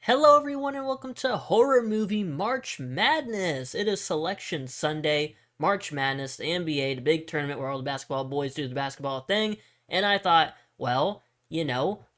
Hello, everyone, and welcome to Horror Movie March Madness. It is Selection Sunday, March Madness, the NBA, the big tournament where all the basketball boys do the basketball thing. And I thought, well,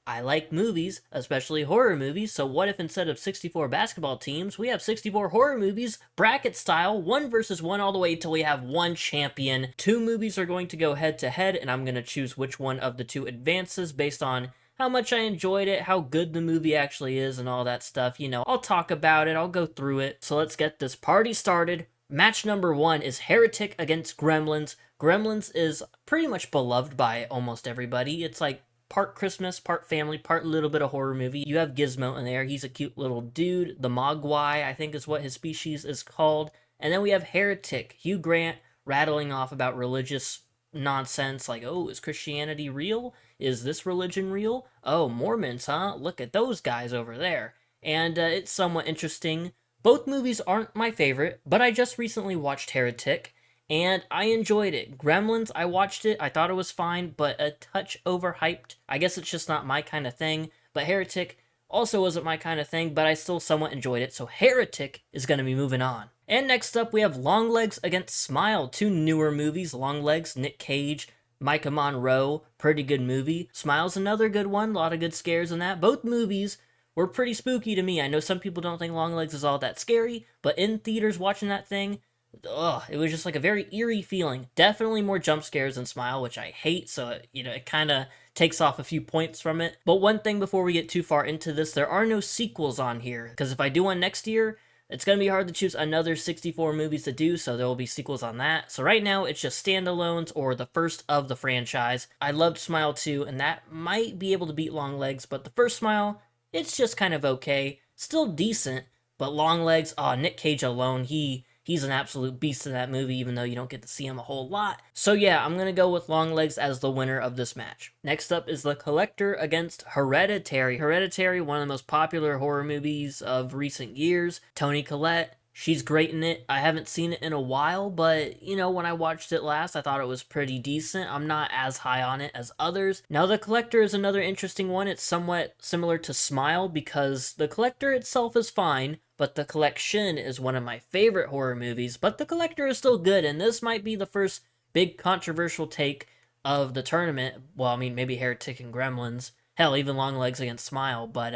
I like movies, especially horror movies, so what if instead of 64 basketball teams, we have 64 horror movies, bracket style, one versus one, all the way till we have one champion. Two movies are going to go head to head, and I'm going to choose which one of the two advances based on how much I enjoyed it, how good the movie actually is, and all that stuff. I'll talk about it, I'll go through it. So let's get this party started. Match number one is Heretic against Gremlins. Gremlins is pretty much beloved by almost everybody. It's like part Christmas, part family, part little bit of horror movie. You have Gizmo in there. He's a cute little dude. The Mogwai, I think is what his species is called. And then we have Heretic, Hugh Grant, rattling off about religious nonsense like, oh, is Christianity real? Is this religion real? Oh, Mormons, huh? Look at those guys over there. And it's somewhat interesting. Both movies aren't my favorite, but I just recently watched Heretic, and I enjoyed it. Gremlins, I watched it, I thought it was fine, but a touch overhyped. I guess it's just not my kind of thing, but Heretic also wasn't my kind of thing, but I still somewhat enjoyed it, so Heretic is going to be moving on. And next up, we have Longlegs against Smile, two newer movies. Longlegs, Nick Cage, Micah Monroe, pretty good movie. Smile's another good one, a lot of good scares in that. Both movies were pretty spooky to me. I know some people don't think Longlegs is all that scary, but in theaters watching that thing, it was just like a very eerie feeling. Definitely more jump scares than Smile, which I hate, so it kind of takes off a few points from it. But one thing before we get too far into this, there are no sequels on here, because if I do one next year, it's going to be hard to choose another 64 movies to do, so there will be sequels on that. So right now, it's just standalones or the first of the franchise. I loved Smile 2, and that might be able to beat Longlegs, but the first Smile, it's just kind of okay. Still decent, but Longlegs, Nick Cage alone, he's an absolute beast in that movie, even though you don't get to see him a whole lot. So yeah, I'm going to go with Longlegs as the winner of this match. Next up is The Collector against Hereditary. Hereditary, one of the most popular horror movies of recent years. Toni Collette, she's great in it. I haven't seen it in a while, but, when I watched it last, I thought it was pretty decent. I'm not as high on it as others. Now, The Collector is another interesting one. It's somewhat similar to Smile because The Collector itself is fine, but The Collection is one of my favorite horror movies, but The Collector is still good, and this might be the first big controversial take of the tournament. Well, I mean, maybe Heretic and Gremlins. Hell, even Longlegs against Smile, but,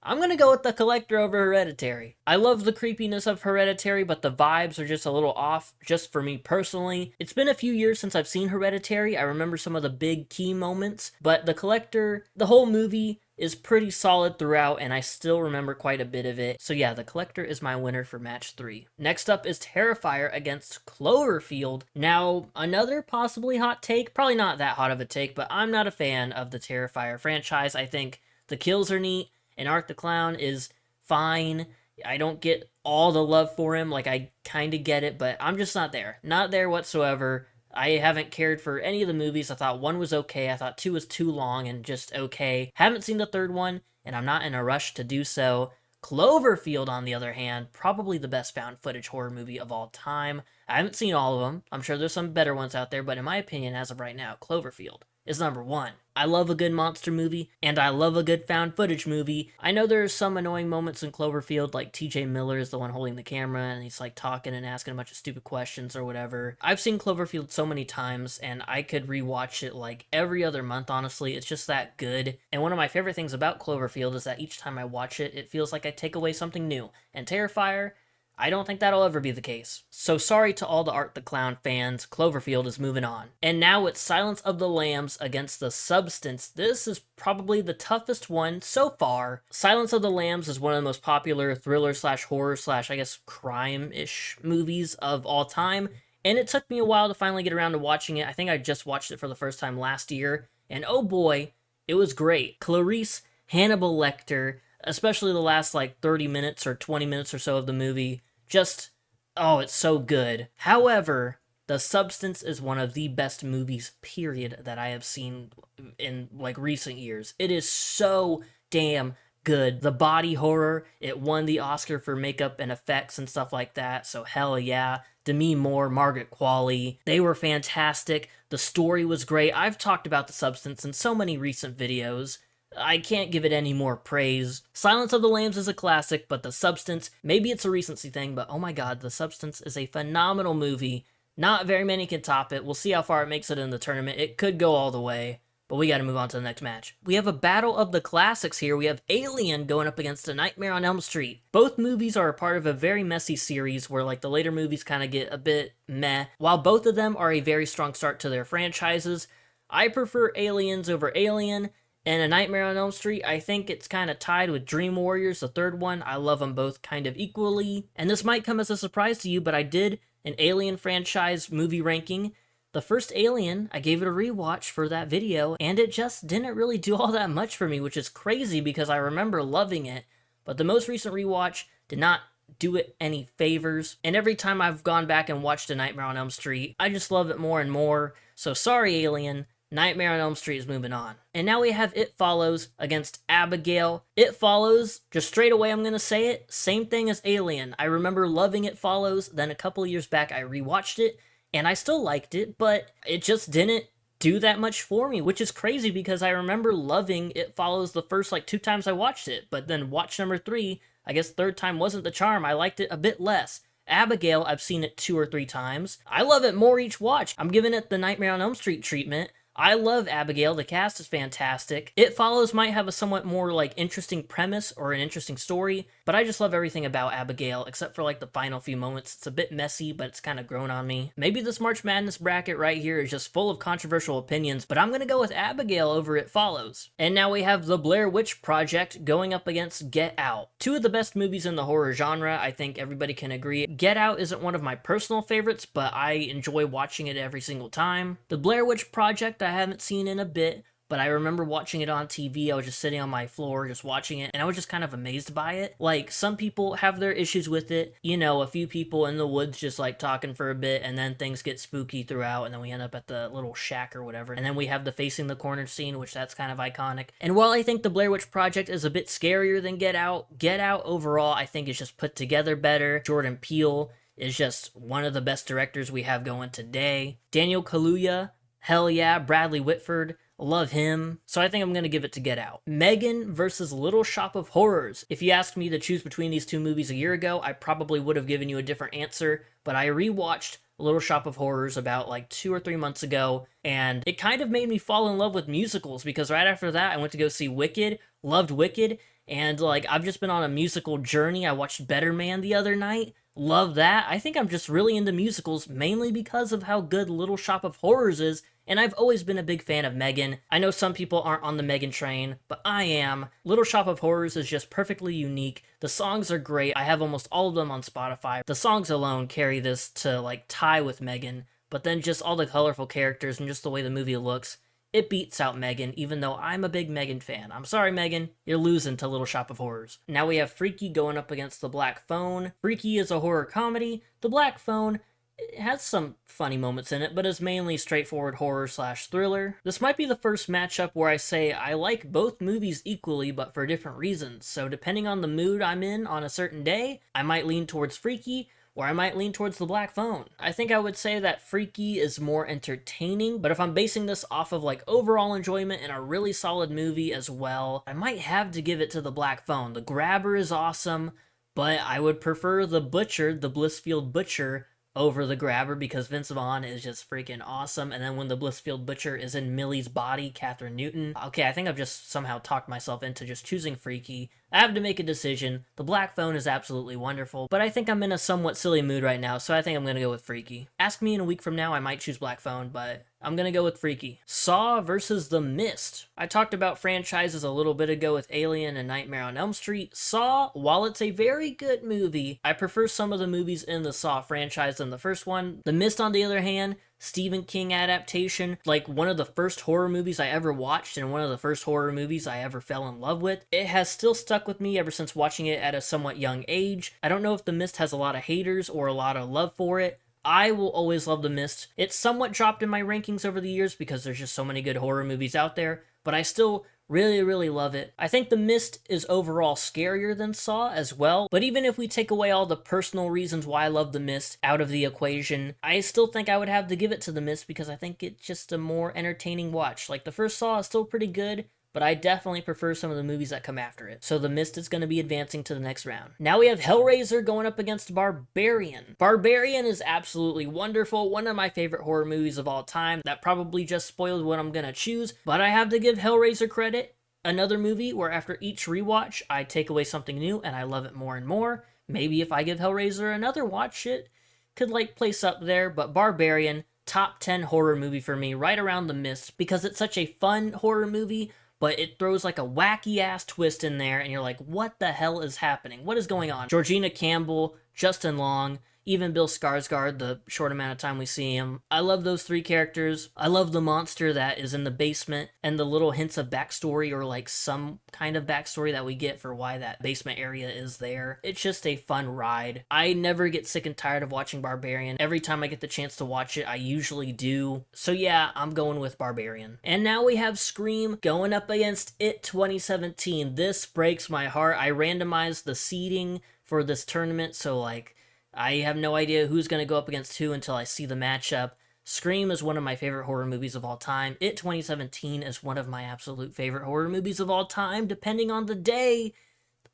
I'm gonna go with The Collector over Hereditary. I love the creepiness of Hereditary, but the vibes are just a little off, just for me personally. It's been a few years since I've seen Hereditary. I remember some of the big key moments, but The Collector, the whole movie is pretty solid throughout, and I still remember quite a bit of it. So yeah, The Collector is my winner for match 3. Next up is Terrifier against Cloverfield. Now, another possibly hot take, probably not that hot of a take, but I'm not a fan of the Terrifier franchise. I think the kills are neat, and Art the Clown is fine. I don't get all the love for him, like I kind of get it, but I'm just not there. Not there whatsoever. I haven't cared for any of the movies. I thought 1 was okay. I thought 2 was too long and just okay. Haven't seen the 3rd one, and I'm not in a rush to do so. Cloverfield, on the other hand, probably the best found footage horror movie of all time. I haven't seen all of them. I'm sure there's some better ones out there, but in my opinion, as of right now, Cloverfield is number 1. I love a good monster movie, and I love a good found footage movie. I know there's some annoying moments in Cloverfield, like TJ Miller is the one holding the camera, and he's like talking and asking a bunch of stupid questions or whatever. I've seen Cloverfield so many times, and I could rewatch it like every other month, honestly. It's just that good. And one of my favorite things about Cloverfield is that each time I watch it, it feels like I take away something new. And Terrifier, I don't think that'll ever be the case. So sorry to all the Art the Clown fans, Cloverfield is moving on. And now it's Silence of the Lambs against The Substance. This is probably the toughest one so far. Silence of the Lambs is one of the most popular thriller slash horror slash, I guess, crime-ish movies of all time. And it took me a while to finally get around to watching it. I think I just watched it for the first time last year. And oh boy, it was great. Clarice Hannibal Lecter, especially the last like 30 minutes or 20 minutes or so of the movie, just, it's so good. However, The Substance is one of the best movies, period, that I have seen in like recent years. It is so damn good. The body horror, it won the Oscar for makeup and effects and stuff like that, so hell yeah. Demi Moore, Margaret Qualley, they were fantastic. The story was great. I've talked about The Substance in so many recent videos. I can't give it any more praise. Silence of the Lambs is a classic, but The Substance, maybe it's a recency thing, but oh my god, The Substance is a phenomenal movie. Not very many can top it. We'll see how far it makes it in the tournament. It could go all the way, but we gotta move on to the next match. We have a battle of the classics here. We have Alien going up against A Nightmare on Elm Street. Both movies are a part of a very messy series where like the later movies kind of get a bit meh. While both of them are a very strong start to their franchises, I prefer Aliens over Alien. And A Nightmare on Elm Street, I think it's kind of tied with Dream Warriors, the third one. I love them both kind of equally. And this might come as a surprise to you, but I did an Alien franchise movie ranking. The first Alien, I gave it a rewatch for that video, and it just didn't really do all that much for me, which is crazy because I remember loving it. But the most recent rewatch did not do it any favors. And every time I've gone back and watched A Nightmare on Elm Street, I just love it more and more. So sorry, Alien. Nightmare on Elm Street is moving on. And now we have It Follows against Abigail. It Follows, just straight away I'm going to say it, same thing as Alien. I remember loving It Follows, then a couple of years back I rewatched it, and I still liked it, but it just didn't do that much for me, which is crazy because I remember loving It Follows the first like 2 times I watched it, but then watch number 3, I guess third time wasn't the charm, I liked it a bit less. Abigail, I've seen it 2 or 3 times. I love it more each watch. I'm giving it the Nightmare on Elm Street treatment. I love Abigail, the cast is fantastic. It Follows might have a somewhat more like interesting premise or an interesting story, but I just love everything about Abigail except for like the final few moments. It's a bit messy, but it's kind of grown on me. Maybe this March Madness bracket right here is just full of controversial opinions, but I'm gonna go with Abigail over It Follows. And now we have The Blair Witch Project going up against Get Out. 2 of the best movies in the horror genre, I think everybody can agree. Get Out isn't one of my personal favorites, but I enjoy watching it every single time. The Blair Witch Project I haven't seen in a bit, but I remember watching it on TV. I was just sitting on my floor just watching it, and I was just kind of amazed by it. Like, some people have their issues with it. You know, a few people in the woods just like talking for a bit, and then things get spooky throughout, and then we end up at the little shack or whatever. And then we have the facing the corner scene, which that's kind of iconic. And while I think the Blair Witch Project is a bit scarier than Get Out overall I think is just put together better. Jordan Peele is just one of the best directors we have going today. Daniel Kaluuya, hell yeah. Bradley Whitford, love him. So I think I'm going to give it to Get Out. Megan versus Little Shop of Horrors. If you asked me to choose between these 2 movies a year ago, I probably would have given you a different answer, but I rewatched Little Shop of Horrors about like 2 or 3 months ago, and it kind of made me fall in love with musicals because right after that I went to go see Wicked, loved Wicked, and like I've just been on a musical journey. I watched Better Man the other night. Love that. I think I'm just really into musicals mainly because of how good Little Shop of Horrors is, and I've always been a big fan of Megan. I know some people aren't on the Megan train, but I am. Little Shop of Horrors is just perfectly unique. The songs are great. I have almost all of them on Spotify. The songs alone carry this to like tie with Megan, but then just all the colorful characters and just the way the movie looks, it beats out Megan, even though I'm a big Megan fan. I'm sorry, Megan, you're losing to Little Shop of Horrors. Now we have Freaky going up against The Black Phone. Freaky is a horror comedy. The Black Phone, it has some funny moments in it, but is mainly straightforward horror/thriller. This might be the first matchup where I say I like both movies equally, but for different reasons. So depending on the mood I'm in on a certain day, I might lean towards Freaky, or I might lean towards The Black Phone. I think I would say that Freaky is more entertaining, but if I'm basing this off of like overall enjoyment and a really solid movie as well, I might have to give it to The Black Phone. The Grabber is awesome, but I would prefer The Butcher, the Blissfield Butcher, over The Grabber because Vince Vaughn is just freaking awesome. And then when the Blissfield Butcher is in Millie's body, Catherine Newton. Okay, I think I've just somehow talked myself into just choosing Freaky. I have to make a decision. The Black Phone is absolutely wonderful, but I think I'm in a somewhat silly mood right now, so I think I'm gonna go with Freaky. Ask me in a week from now, I might choose Black Phone, but I'm gonna go with Freaky. Saw versus The Mist. I talked about franchises a little bit ago with Alien and Nightmare on Elm Street. Saw, while it's a very good movie, I prefer some of the movies in the Saw franchise than the first one. The Mist, on the other hand, Stephen King adaptation, like one of the first horror movies I ever watched and one of the first horror movies I ever fell in love with. It has still stuck with me ever since watching it at a somewhat young age. I don't know if The Mist has a lot of haters or a lot of love for it. I will always love The Mist. It's somewhat dropped in my rankings over the years because there's just so many good horror movies out there, but I still really love it. I think The Mist is overall scarier than Saw as well, but even if we take away all the personal reasons why I love The Mist out of the equation, I still think I would have to give it to The Mist because I think it's just a more entertaining watch. Like, the first Saw is still pretty good, but I definitely prefer some of the movies that come after it. So The Mist is going to be advancing to the next round. Now we have Hellraiser going up against Barbarian. Barbarian is absolutely wonderful, one of my favorite horror movies of all time. That probably just spoiled what I'm going to choose, but I have to give Hellraiser credit. Another movie where after each rewatch, I take away something new and I love it more and more. Maybe if I give Hellraiser another watch, it could like place up there, but Barbarian, top 10 horror movie for me, right around The Mist, because it's such a fun horror movie, but it throws like a wacky ass twist in there and you're like, what the hell is happening? What is going on? Georgina Campbell, Justin Long, even Bill Skarsgård, the short amount of time we see him. I love those three characters. I love the monster that is in the basement and the little hints of backstory or like some kind of backstory that we get for why that basement area is there. It's just a fun ride. I never get sick and tired of watching Barbarian. Every time I get the chance to watch it, I usually do. So yeah, I'm going with Barbarian. And now we have Scream going up against It 2017. This breaks my heart. I randomized the seeding for this tournament, so like, I have no idea who's going to go up against who until I see the matchup. Scream is one of my favorite horror movies of all time. It 2017 is one of my absolute favorite horror movies of all time, depending on the day.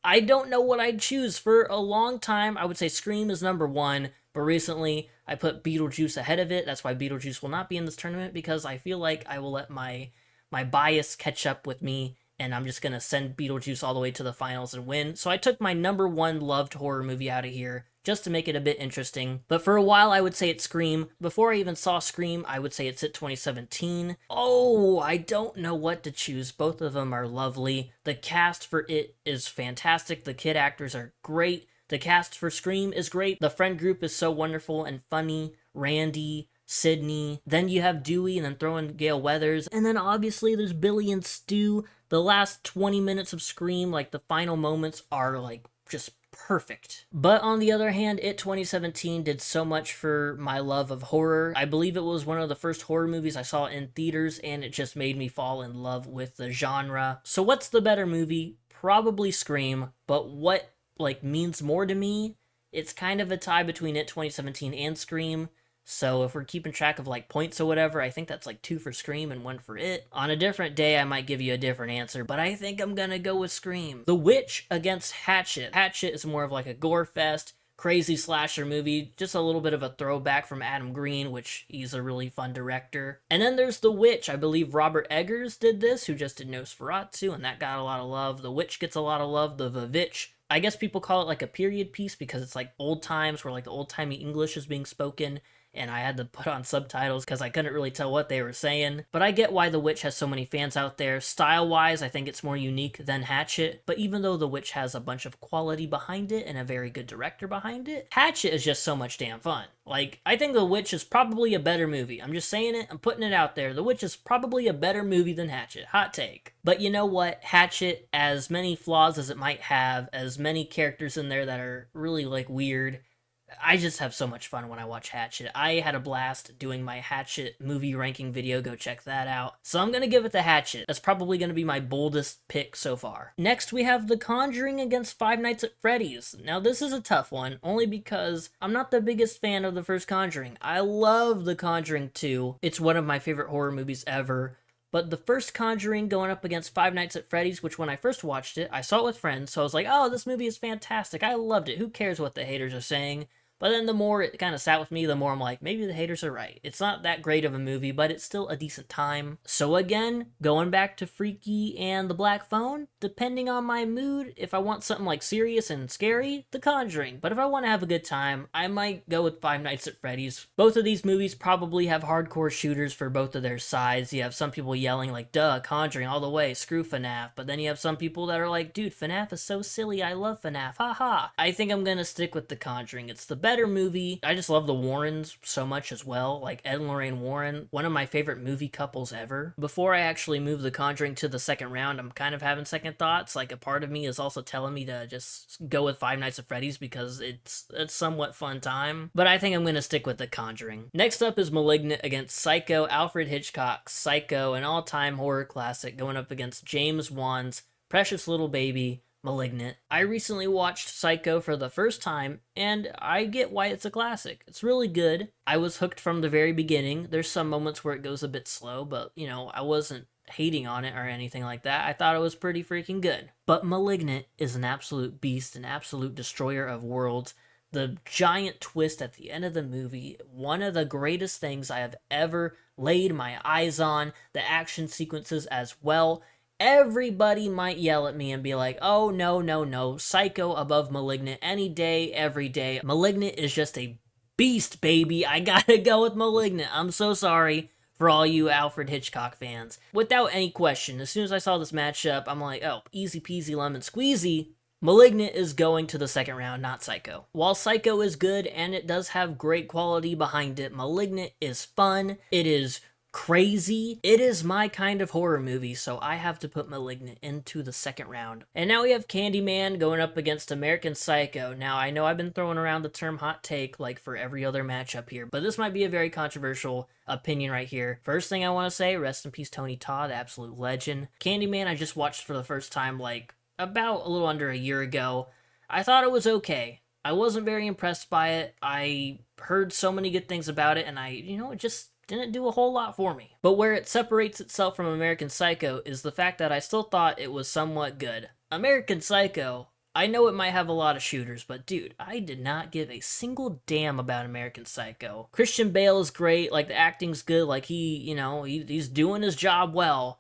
I don't know what I'd choose. For a long time, I would say Scream is number one, but recently I put Beetlejuice ahead of it. That's why Beetlejuice will not be in this tournament, because I feel like I will let my bias catch up with me, and I'm just going to send Beetlejuice all the way to the finals and win. So I took my number one loved horror movie out of here, just to make it a bit interesting. But for a while, I would say it's Scream. Before I even saw Scream, I would say it's It 2017. Oh, I don't know what to choose. Both of them are lovely. The cast for It is fantastic. The kid actors are great. The cast for Scream is great. The friend group is so wonderful and funny. Randy, Sydney. Then you have Dewey, and then throw in Gale Weathers. And then obviously there's Billy and Stu. The last 20 minutes of Scream, like the final moments, are like just perfect. But on the other hand, It 2017 did so much for my love of horror. I believe it was one of the first horror movies I saw in theaters, and it just made me fall in love with the genre. So what's the better movie? Probably Scream, but what like means more to me? It's kind of a tie between It 2017 and Scream. So if we're keeping track of like points or whatever, I think that's like 2 for Scream and 1 for It. On a different day, I might give you a different answer, but I think I'm gonna go with Scream. The Witch against Hatchet. Hatchet is more of like a gore fest, crazy slasher movie, just a little bit of a throwback from Adam Green, which he's a really fun director. And then there's The Witch. I believe Robert Eggers did this, who just did Nosferatu, and that got a lot of love. The Witch gets a lot of love. The Vavitch, I guess people call it like a period piece because it's like old times where like the old-timey English is being spoken, and I had to put on subtitles because I couldn't really tell what they were saying. But I get why The Witch has so many fans out there. Style-wise, I think it's more unique than Hatchet, but even though The Witch has a bunch of quality behind it and a very good director behind it, Hatchet is just so much damn fun. Like, I think The Witch is probably a better movie. I'm just saying it, I'm putting it out there. The Witch is probably a better movie than Hatchet. Hot take. But you know what? Hatchet, as many flaws as it might have, as many characters in there that are really, like, weird, I just have so much fun when I watch Hatchet. I had a blast doing my Hatchet movie ranking video. Go check that out. So I'm going to give it to Hatchet. That's probably going to be my boldest pick so far. Next, we have The Conjuring against Five Nights at Freddy's. Now, this is a tough one, only because I'm not the biggest fan of the first Conjuring. I love The Conjuring 2. It's one of my favorite horror movies ever. But the first Conjuring going up against Five Nights at Freddy's, which when I first watched it, I saw it with friends, so I was like, oh, this movie is fantastic. I loved it. Who cares what the haters are saying? But then the more it kind of sat with me, the more I'm like, maybe the haters are right. It's not that great of a movie, but it's still a decent time. So again, going back to Freaky and The Black Phone, depending on my mood, if I want something like serious and scary, The Conjuring. But if I want to have a good time, I might go with Five Nights at Freddy's. Both of these movies probably have hardcore shooters for both of their sides. You have some people yelling like, duh, Conjuring all the way, screw FNAF. But then you have some people that are like, dude, FNAF is so silly, I love FNAF, haha. I think I'm gonna stick with The Conjuring. It's the better movie. I just love the Warrens so much as well. Like Ed and Lorraine Warren, one of my favorite movie couples ever. Before I actually move The Conjuring to the second round, I'm kind of having second thoughts. Like a part of me is also telling me to just go with Five Nights at Freddy's because it's a somewhat fun time. But I think I'm gonna stick with The Conjuring. Next up is Malignant against Psycho. Alfred Hitchcock's Psycho, an all-time horror classic, going up against James Wan's Precious Little Baby, Malignant. I recently watched Psycho for the first time, and I get why it's a classic. It's really good. I was hooked from the very beginning. There's some moments where it goes a bit slow, but, you know, I wasn't hating on it or anything like that. I thought it was pretty freaking good. But Malignant is an absolute beast, an absolute destroyer of worlds. The giant twist at the end of the movie, one of the greatest things I have ever laid my eyes on. The action sequences as well. Everybody might yell at me and be like, oh, no, no, no, Psycho above Malignant any day, every day. Malignant is just a beast, baby. I gotta go with Malignant. I'm so sorry for all you Alfred Hitchcock fans. Without any question, as soon as I saw this matchup, I'm like, oh, easy peasy lemon squeezy. Malignant is going to the second round, not Psycho. While Psycho is good and it does have great quality behind it, Malignant is fun. It is crazy. It is my kind of horror movie, so I have to put Malignant into the second round. And now we have Candyman going up against American Psycho. Now, I know I've been throwing around the term hot take like for every other matchup here, but this might be a very controversial opinion right here. First thing I want to say, rest in peace Tony Todd, absolute legend. Candyman I just watched for the first time like about a little under a year ago. I thought it was okay. I wasn't very impressed by it. I heard so many good things about it, and it just didn't do a whole lot for me. But where it separates itself from American Psycho is the fact that I still thought it was somewhat good. American Psycho, I know it might have a lot of shooters, but dude, I did not give a single damn about American Psycho. Christian Bale is great, like the acting's good, like he's doing his job well.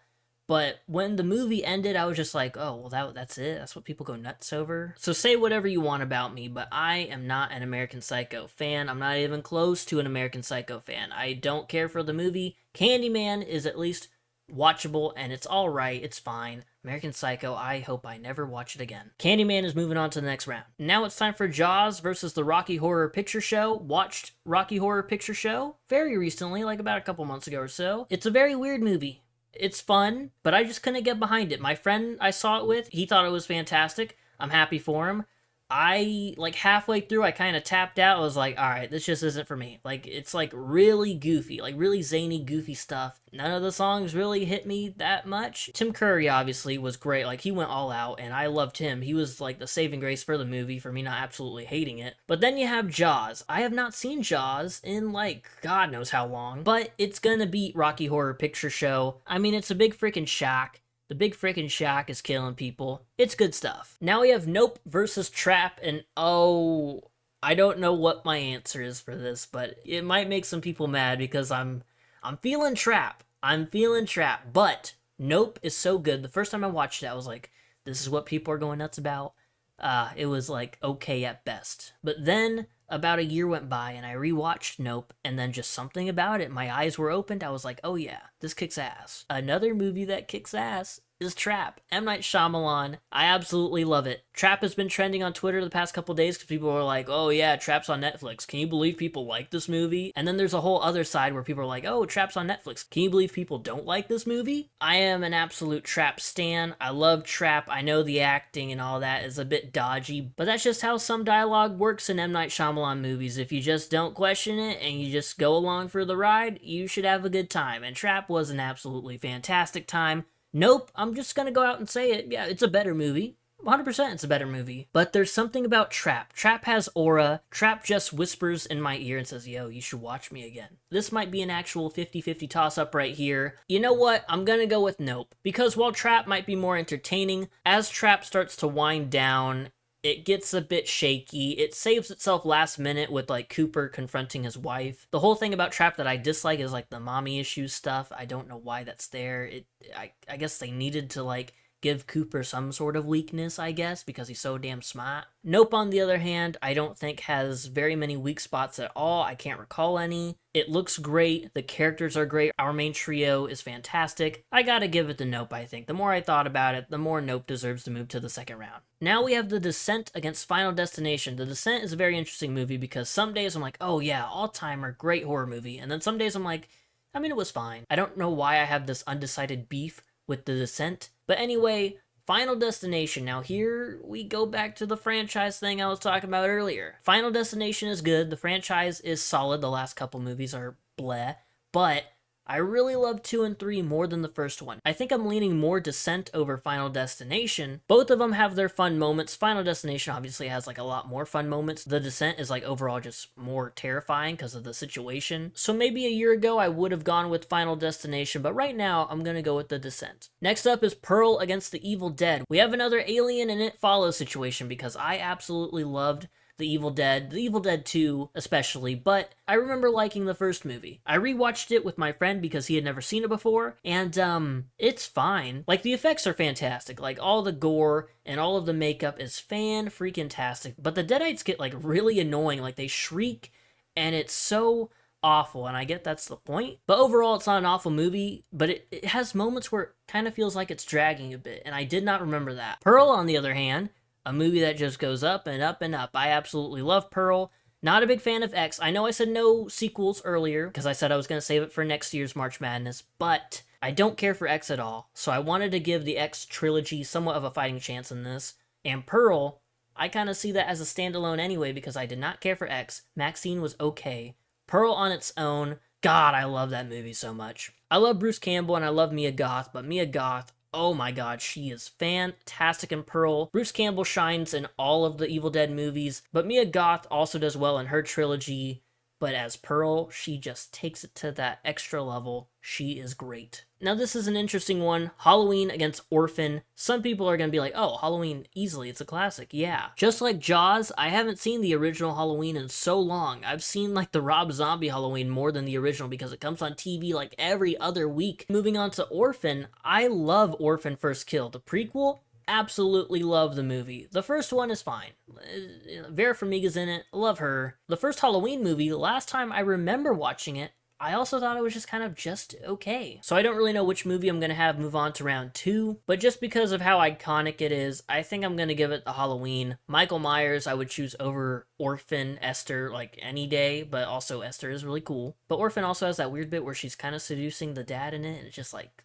But when the movie ended, I was just like, oh, well, that's it? That's what people go nuts over? So say whatever you want about me, but I am not an American Psycho fan. I'm not even close to an American Psycho fan. I don't care for the movie. Candyman is at least watchable, and it's alright. It's fine. American Psycho, I hope I never watch it again. Candyman is moving on to the next round. Now it's time for Jaws versus the Rocky Horror Picture Show. Watched Rocky Horror Picture Show very recently, like about a couple months ago or so. It's a very weird movie. It's fun, but I just couldn't get behind it. My friend I saw it with, he thought it was fantastic. I'm happy for him. Halfway through, I kind of tapped out. I was like, all right, this just isn't for me. It's really goofy, really zany, goofy stuff. None of the songs really hit me that much. Tim Curry, obviously, was great. He went all out, and I loved him. He was, the saving grace for the movie, for me not absolutely hating it. But then you have Jaws. I have not seen Jaws in, God knows how long. But it's gonna beat Rocky Horror Picture Show. I mean, it's a big freaking shack. The big freaking shack is killing people. It's good stuff. Now we have Nope versus Trap, and oh, I don't know what my answer is for this, but it might make some people mad because I'm feeling Trap. I'm feeling Trap, but Nope is so good. The first time I watched it, I was like, this is what people are going nuts about. It was okay at best. But then about a year went by and I rewatched Nope, and then just something about it, my eyes were opened. I was like, oh yeah, this kicks ass. Another movie that kicks ass is Trap. M. Night Shyamalan. I absolutely love it. Trap has been trending on Twitter the past couple days because people are like, oh yeah, Trap's on Netflix. Can you believe people like this movie? And then there's a whole other side where people are like, oh, Trap's on Netflix. Can you believe people don't like this movie? I am an absolute Trap stan. I love Trap. I know the acting and all that is a bit dodgy, but that's just how some dialogue works in M. Night Shyamalan movies. If you just don't question it and you just go along for the ride, you should have a good time. And Trap was an absolutely fantastic time. Nope, I'm just gonna go out and say it. Yeah, it's a better movie. 100% it's a better movie. But there's something about Trap. Trap has aura. Trap just whispers in my ear and says, yo, you should watch me again. This might be an actual 50-50 toss-up right here. You know what? I'm gonna go with Nope. Because while Trap might be more entertaining, as Trap starts to wind down, it gets a bit shaky. It saves itself last minute with Cooper confronting his wife. The whole thing about Trap that I dislike is the mommy issues stuff. I don't know why that's there. I guess they needed to give Cooper some sort of weakness, I guess, because he's so damn smart. Nope, on the other hand, I don't think has very many weak spots at all. I can't recall any. It looks great. The characters are great. Our main trio is fantastic. I gotta give it to Nope, I think. The more I thought about it, the more Nope deserves to move to the second round. Now we have The Descent against Final Destination. The Descent is a very interesting movie because some days I'm like, oh yeah, all-timer, great horror movie. And then some days I'm like, I mean, it was fine. I don't know why I have this undecided beef with The Descent. But anyway, Final Destination. Now here we go back to the franchise thing I was talking about earlier. Final Destination is good. The franchise is solid. The last couple movies are bleh. But I really love 2 and 3 more than the first one. I think I'm leaning more Descent over Final Destination. Both of them have their fun moments. Final Destination obviously has like a lot more fun moments. The Descent is like overall just more terrifying because of the situation. So maybe a year ago I would have gone with Final Destination, but right now I'm gonna go with the Descent. Next up is Pearl against the Evil Dead. We have another Alien and It Follows situation because I absolutely loved the Evil Dead 2 especially, but I remember liking the first movie. I rewatched it with my friend because he had never seen it before, and it's fine. Like, the effects are fantastic. Like, all the gore and all of the makeup is fan-freaking-tastic, but the Deadites get, like, really annoying. Like, they shriek, and it's so awful, and I get that's the point. But overall, it's not an awful movie, but it has moments where it kind of feels like it's dragging a bit, and I did not remember that. Pearl, on the other hand, a movie that just goes up and up and up. I absolutely love Pearl. Not a big fan of X. I know I said no sequels earlier because I said I was going to save it for next year's March Madness, but I don't care for X at all. So I wanted to give the X trilogy somewhat of a fighting chance in this. And Pearl, I kind of see that as a standalone anyway because I did not care for X. Maxine was okay. Pearl on its own, God, I love that movie so much. I love Bruce Campbell and I love Mia Goth, but Mia Goth, oh my god, she is fantastic in Pearl. Bruce Campbell shines in all of the Evil Dead movies, but Mia Goth also does well in her trilogy. But as Pearl, she just takes it to that extra level. She is great. Now this is an interesting one. Halloween against Orphan. Some people are going to be like, oh, Halloween, easily, it's a classic. Yeah. Just like Jaws, I haven't seen the original Halloween in so long. I've seen like the Rob Zombie Halloween more than the original because it comes on TV like every other week. Moving on to Orphan, I love Orphan First Kill. The prequel, absolutely love the movie. The first one is fine. Vera Farmiga's in it. Love her. The first Halloween movie, last time I remember watching it, I also thought it was just okay. So I don't really know which movie I'm going to have move on to round 2, but just because of how iconic it is, I think I'm going to give it the Halloween. Michael Myers I would choose over Orphan, Esther, like any day, but also Esther is really cool. But Orphan also has that weird bit where she's kind of seducing the dad in it, and it's just like,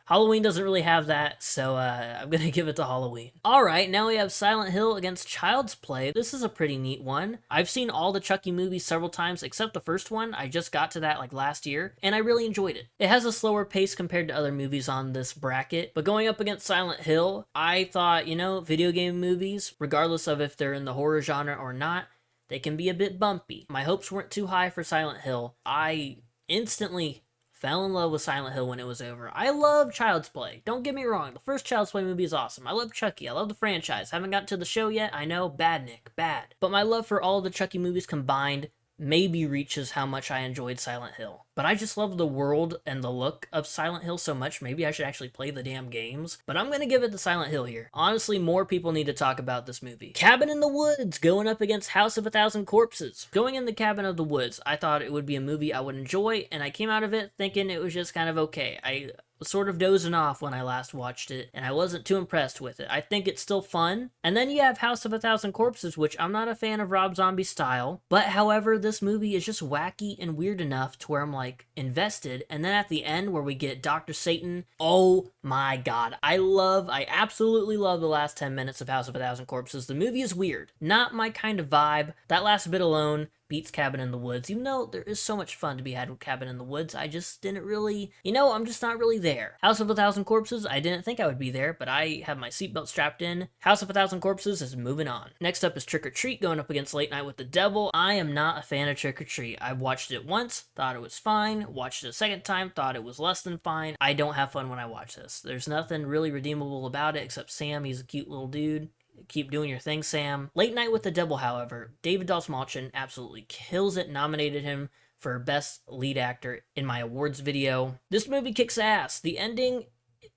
Halloween doesn't really have that, so I'm going to give it to Halloween. Alright, now we have Silent Hill against Child's Play. This is a pretty neat one. I've seen all the Chucky movies several times, except the first one. I just got to that like last year, and I really enjoyed it. It has a slower pace compared to other movies on this bracket, but going up against Silent Hill, I thought, video game movies, regardless of if they're in the horror genre or not, they can be a bit bumpy. My hopes weren't too high for Silent Hill. I instantly fell in love with Silent Hill when it was over. I love Child's Play. Don't get me wrong, the first Child's Play movie is awesome. I love Chucky. I love the franchise. Haven't gotten to the show yet. I know, bad Nick, bad. But my love for all of the Chucky movies combined maybe reaches how much I enjoyed Silent Hill. But I just love the world and the look of Silent Hill so much, maybe I should actually play the damn games. But I'm gonna give it to Silent Hill here. Honestly, more people need to talk about this movie. Cabin in the Woods going up against House of a Thousand Corpses. Going in the Cabin of the Woods, I thought it would be a movie I would enjoy, and I came out of it thinking it was just kind of okay. I was sort of dozing off when I last watched it, and I wasn't too impressed with it. I think it's still fun. And then you have House of a Thousand Corpses, which I'm not a fan of Rob Zombie's style, but however, this movie is just wacky and weird enough to where I'm like invested. And then at the end where we get Dr. Satan, oh my god, I absolutely love the last 10 minutes of House of a Thousand Corpses. The movie is weird, not my kind of vibe. That last bit alone beats Cabin in the Woods, even though there is so much fun to be had with Cabin in the Woods. I just didn't really, I'm just not really there. House of a Thousand Corpses, I didn't think I would be there, but I have my seatbelt strapped in. House of a Thousand Corpses is moving on. Next up is Trick or Treat going up against Late Night with the Devil. I am not a fan of Trick or Treat. I watched it once, thought it was fine, watched it a second time, thought it was less than fine. I don't have fun when I watch this. There's nothing really redeemable about it except Sam, he's a cute little dude. Keep doing your thing, Sam. Late Night with the Devil, however, David Dastmalchian absolutely kills it, nominated him for Best Lead Actor in my awards video. This movie kicks ass. The ending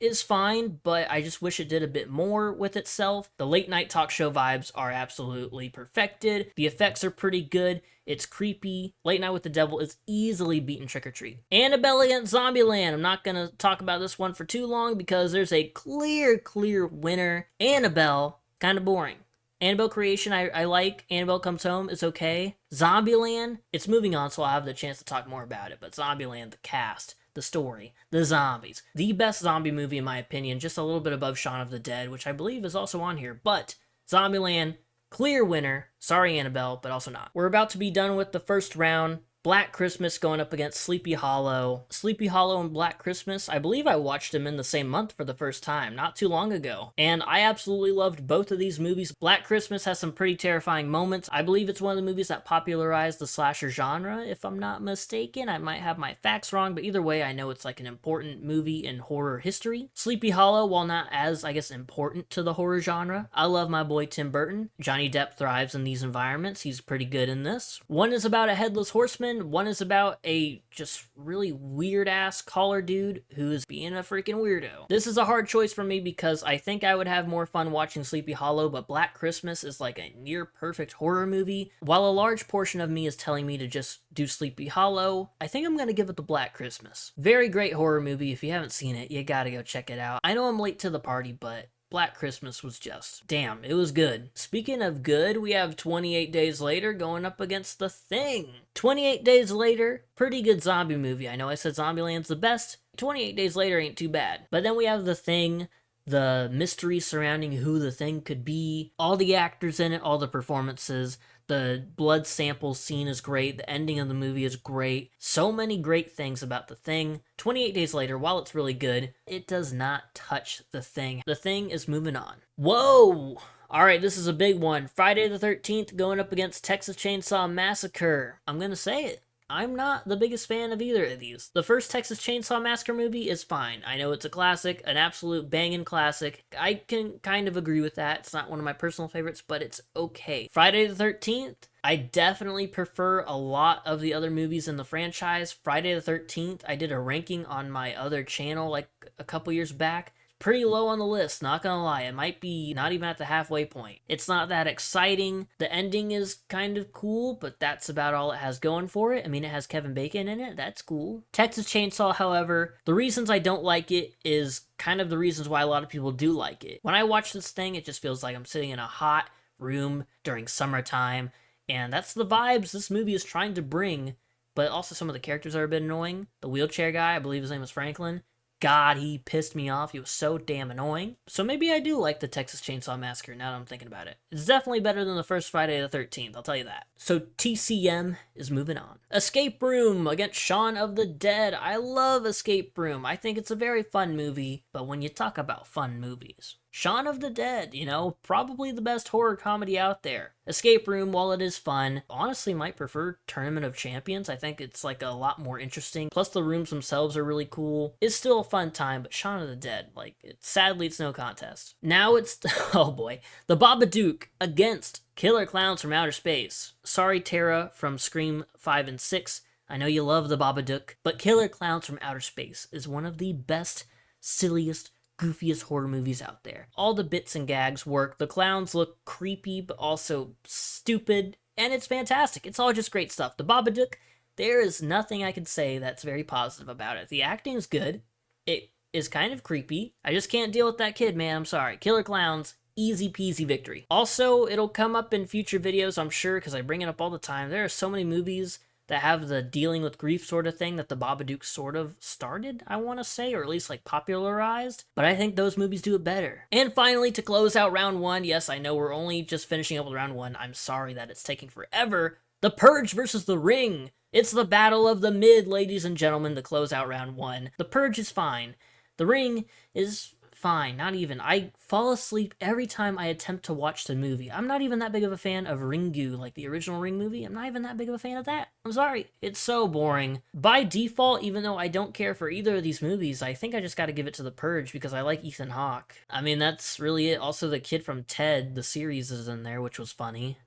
is fine, but I just wish it did a bit more with itself. The late night talk show vibes are absolutely perfected. The effects are pretty good. It's creepy. Late Night with the Devil is easily beaten Trick or Treat. Annabelle against Zombieland. I'm not going to talk about this one for too long because there's a clear winner. Annabelle, kind of boring. Annabelle Creation, I like. Annabelle Comes Home is okay. Zombieland, it's moving on, so I'll have the chance to talk more about it. But Zombieland, the cast, the story, the zombies. The best zombie movie, in my opinion, just a little bit above Shaun of the Dead, which I believe is also on here. But Zombieland, clear winner. Sorry, Annabelle, but also not. We're about to be done with the first round. Black Christmas going up against Sleepy Hollow. Sleepy Hollow and Black Christmas, I believe I watched them in the same month for the first time, not too long ago. And I absolutely loved both of these movies. Black Christmas has some pretty terrifying moments. I believe it's one of the movies that popularized the slasher genre, if I'm not mistaken. I might have my facts wrong, but either way, I know it's like an important movie in horror history. Sleepy Hollow, while not as, I guess, important to the horror genre, I love my boy Tim Burton. Johnny Depp thrives in these environments. He's pretty good in this. One is about a headless horseman. One is about a just really weird-ass collar dude who is being a freaking weirdo. This is a hard choice for me because I think I would have more fun watching Sleepy Hollow, but Black Christmas is like a near-perfect horror movie. While a large portion of me is telling me to just do Sleepy Hollow, I think I'm gonna give it the Black Christmas. Very great horror movie. If you haven't seen it, you gotta go check it out. I know I'm late to the party, but Black Christmas was just, damn, it was good. Speaking of good, we have 28 Days Later going up against The Thing. 28 Days Later, pretty good zombie movie. I know I said Zombieland's the best. 28 Days Later ain't too bad. But then we have The Thing, the mystery surrounding who the Thing could be, all the actors in it, all the performances. The blood sample scene is great. The ending of the movie is great. So many great things about The Thing. 28 Days Later, while it's really good, it does not touch The Thing. The Thing is moving on. Whoa! Alright, this is a big one. Friday the 13th going up against Texas Chainsaw Massacre. I'm gonna say it. I'm not the biggest fan of either of these. The first Texas Chainsaw Massacre movie is fine. I know it's a classic, an absolute banging classic. I can kind of agree with that. It's not one of my personal favorites, but it's okay. Friday the 13th, I definitely prefer a lot of the other movies in the franchise. Friday the 13th, I did a ranking on my other channel like a couple years back. Pretty low on the list, not gonna lie. It might be not even at the halfway point. It's not that exciting. The ending is kind of cool, but that's about all it has going for it. I mean, it has Kevin Bacon in it. That's cool. Texas Chainsaw, however, the reasons I don't like it is kind of the reasons why a lot of people do like it. When I watch this thing, it just feels like I'm sitting in a hot room during summertime, and that's the vibes this movie is trying to bring, but also some of the characters are a bit annoying. The wheelchair guy, I believe his name was Franklin. God, he pissed me off. He was so damn annoying. So maybe I do like the Texas Chainsaw Massacre now that I'm thinking about it. It's definitely better than the first Friday the 13th, I'll tell you that. So TCM is moving on. Escape Room against Shaun of the Dead. I love Escape Room. I think it's a very fun movie, but when you talk about fun movies, Shaun of the Dead, you know, probably the best horror comedy out there. Escape Room, while it is fun, honestly might prefer Tournament of Champions. I think it's like a lot more interesting. Plus the rooms themselves are really cool. It's still a fun time, but Shaun of the Dead, like, sadly it's no contest. Now it's, oh boy, The Babadook against Killer Clowns from Outer Space. Sorry Tara from Scream 5 and 6. I know you love The Babadook, but Killer Clowns from Outer Space is one of the best, silliest, goofiest horror movies out there. All the bits and gags work. The clowns look creepy, but also stupid, and it's fantastic. It's all just great stuff. The Babadook, there is nothing I can say that's very positive about it. The acting is good. It is kind of creepy. I just can't deal with that kid, man. I'm sorry. Killer Clowns, easy peasy victory. Also, it'll come up in future videos, I'm sure, because I bring it up all the time. There are so many movies that have the dealing with grief sort of thing that the Babadook sort of started, I want to say, or at least like popularized, but I think those movies do it better. And finally, to close out round one, yes, I know we're only just finishing up with round one, I'm sorry that it's taking forever, The Purge versus The Ring. It's the battle of the mid, ladies and gentlemen, to close out round one. The Purge is fine. The Ring is fine, not even. I fall asleep every time I attempt to watch the movie. I'm not even that big of a fan of Ringu, like the original Ring movie. I'm not even that big of a fan of that. I'm sorry. It's so boring. By default, even though I don't care for either of these movies, I think I just gotta give it to The Purge because I like Ethan Hawke. I mean, that's really it. Also, the kid from Ted, the series, is in there, which was funny.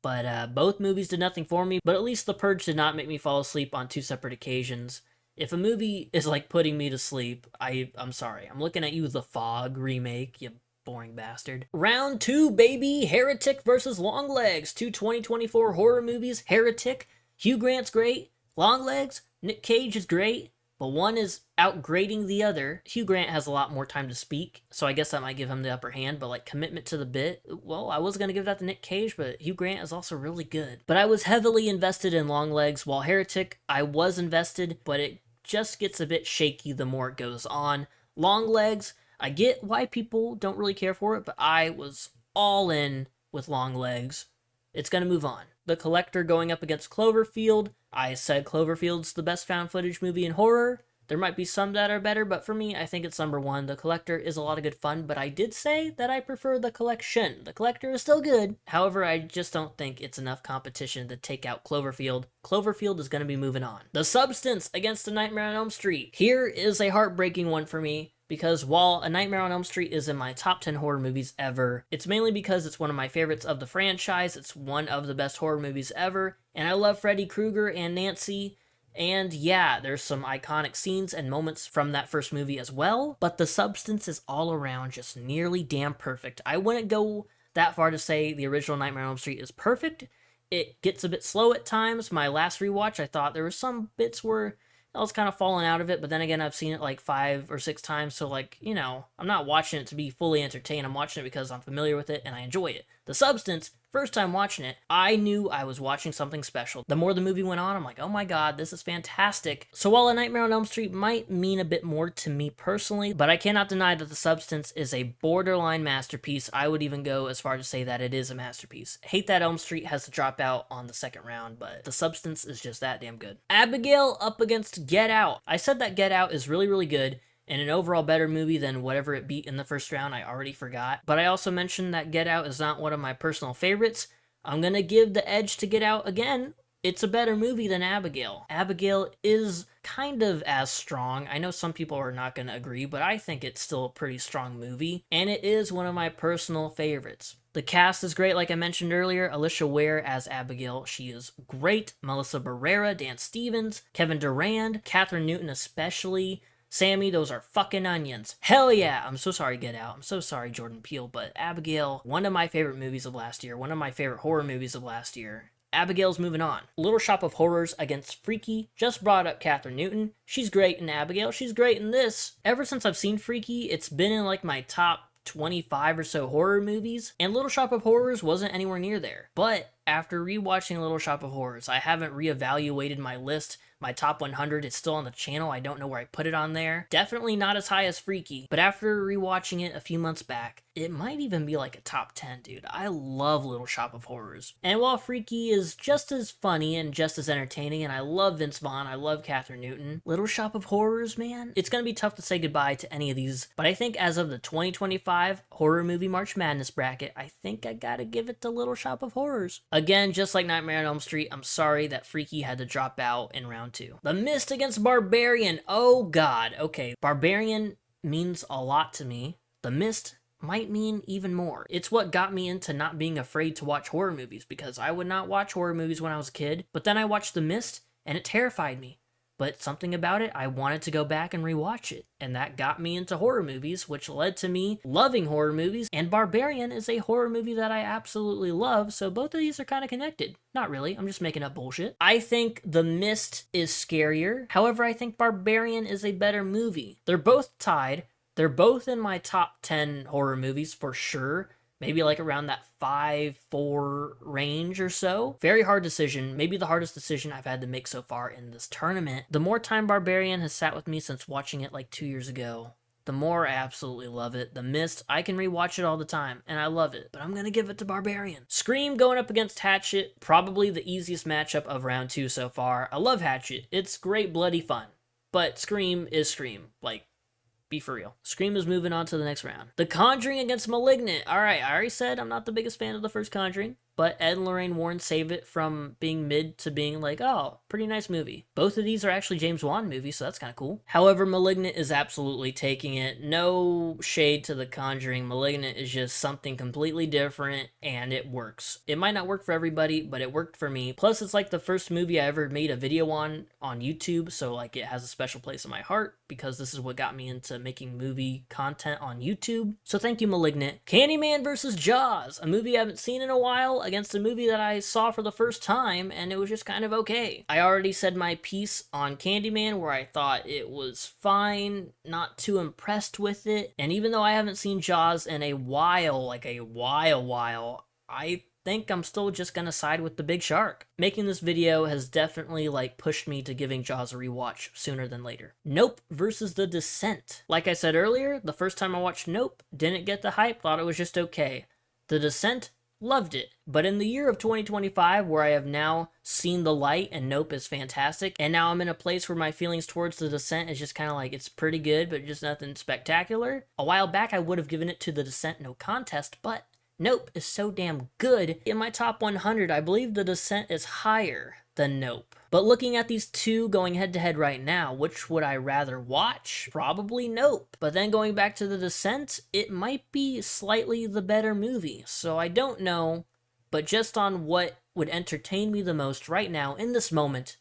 But both movies did nothing for me, but at least The Purge did not make me fall asleep on two separate occasions. If a movie is like putting me to sleep, I'm sorry. I'm looking at you, The Fog remake, you boring bastard. Round two, baby! Heretic versus Longlegs. Two 2024 horror movies. Heretic, Hugh Grant's great. Longlegs, Nick Cage is great. But one is outgrading the other. Hugh Grant has a lot more time to speak, so I guess that might give him the upper hand, but like commitment to the bit, well, I was going to give that to Nick Cage, but Hugh Grant is also really good. But I was heavily invested in Longlegs, while Heretic, I was invested, but it just gets a bit shaky the more it goes on. Longlegs, I get why people don't really care for it, but I was all in with Longlegs. It's gonna move on. The Collector going up against Cloverfield. I said Cloverfield's the best found footage movie in horror. There might be some that are better, but for me, I think it's number one. The Collector is a lot of good fun, but I did say that I prefer The Collection. The Collector is still good. However, I just don't think it's enough competition to take out Cloverfield. Cloverfield is going to be moving on. The Substance against A Nightmare on Elm Street. Here is a heartbreaking one for me, because while A Nightmare on Elm Street is in my top 10 horror movies ever, it's mainly because it's one of my favorites of the franchise. It's one of the best horror movies ever, and I love Freddy Krueger and Nancy. And yeah, there's some iconic scenes and moments from that first movie as well, but The Substance is all around just nearly damn perfect. I wouldn't go that far to say the original Nightmare on Elm Street is perfect. It gets a bit slow at times. My last rewatch, I thought there were some bits where I was kind of falling out of it, but then again, I've seen it like 5 or 6 times, so like, you know, I'm not watching it to be fully entertained. I'm watching it because I'm familiar with it and I enjoy it. The Substance, first time watching it, I knew I was watching something special. The more the movie went on, I'm like, oh my god, this is fantastic. So while A Nightmare on Elm Street might mean a bit more to me personally, but I cannot deny that The Substance is a borderline masterpiece. I would even go as far to say that it is a masterpiece. Hate that Elm Street has to drop out on the second round, but The Substance is just that damn good. Abigail up against Get Out. I said that Get Out is really, really good, and an overall better movie than whatever it beat in the first round. I already forgot. But I also mentioned that Get Out is not one of my personal favorites. I'm gonna give the edge to Get Out again. It's a better movie than Abigail. Abigail is kind of as strong. I know some people are not gonna agree, but I think it's still a pretty strong movie, and it is one of my personal favorites. The cast is great, like I mentioned earlier. Alicia Ware as Abigail, she is great. Melissa Barrera, Dan Stevens, Kevin Durand, Catherine Newton especially. Sammy, those are fucking onions. Hell yeah! I'm so sorry, Get Out. I'm so sorry, Jordan Peele, but Abigail, one of my favorite movies of last year, one of my favorite horror movies of last year. Abigail's moving on. Little Shop of Horrors against Freaky. Just brought up Catherine Newton. She's great in Abigail. She's great in this. Ever since I've seen Freaky, it's been in like my top 25 or so horror movies, and Little Shop of Horrors wasn't anywhere near there. But after rewatching Little Shop of Horrors, I haven't reevaluated my list. My top 100 is still on the channel. I don't know where I put it on there. Definitely not as high as Freaky, but after rewatching it a few months back, it might even be like a top 10, dude. I love Little Shop of Horrors. And while Freaky is just as funny and just as entertaining, and I love Vince Vaughn, I love Catherine Newton, Little Shop of Horrors, man, it's gonna be tough to say goodbye to any of these, but I think as of the 2025 Horror Movie March Madness bracket, I think I gotta give it to Little Shop of Horrors. Again, just like Nightmare on Elm Street, I'm sorry that Freaky had to drop out in round 2. The Mist against Barbarian. Oh god. Okay, Barbarian means a lot to me. The Mist might mean even more. It's what got me into not being afraid to watch horror movies, because I would not watch horror movies when I was a kid, but then I watched The Mist and it terrified me. But something about it, I wanted to go back and rewatch it, and that got me into horror movies, which led to me loving horror movies, and Barbarian is a horror movie that I absolutely love, so both of these are kind of connected. Not really, I'm just making up bullshit. I think The Mist is scarier, however I think Barbarian is a better movie. They're both tied, they're both in my top 10 horror movies for sure, maybe like around that 5-4 range or so. Very hard decision, maybe the hardest decision I've had to make so far in this tournament. The more time Barbarian has sat with me since watching it like 2 years ago, the more I absolutely love it. The Mist, I can rewatch it all the time, and I love it, but I'm gonna give it to Barbarian. Scream going up against Hatchet, probably the easiest matchup of round 2 so far. I love Hatchet, it's great bloody fun, but Scream is Scream, like, be for real. Scream is moving on to the next round. The Conjuring against Malignant. Alright, I already said I'm not the biggest fan of the first Conjuring, but Ed and Lorraine Warren save it from being mid to being like, oh, pretty nice movie. Both of these are actually James Wan movies, so that's kind of cool. However, Malignant is absolutely taking it. No shade to The Conjuring. Malignant is just something completely different, and it works. It might not work for everybody, but it worked for me. Plus, it's like the first movie I ever made a video on YouTube, so like it has a special place in my heart, because this is what got me into making movie content on YouTube. So thank you, Malignant. Candyman versus Jaws, a movie I haven't seen in a while, against a movie that I saw for the first time, and it was just kind of okay. I already said my piece on Candyman, where I thought it was fine, not too impressed with it, and even though I haven't seen Jaws in a while, like a while, I think I'm still just gonna side with the big shark. Making this video has definitely like pushed me to giving Jaws a rewatch sooner than later. Nope versus The Descent. Like I said earlier, the first time I watched Nope, didn't get the hype, thought it was just okay. The Descent, loved it. But in the year of 2025, where I have now seen the light and Nope is fantastic, and now I'm in a place where my feelings towards The Descent is just kind of like, it's pretty good, but just nothing spectacular. A while back, I would have given it to The Descent no contest, but Nope is so damn good. In my top 100, I believe The Descent is higher than Nope. But looking at these two going head to head right now, which would I rather watch? Probably Nope. But then going back to The Descent, it might be slightly the better movie. So I don't know, but just on what would entertain me the most right now in this moment,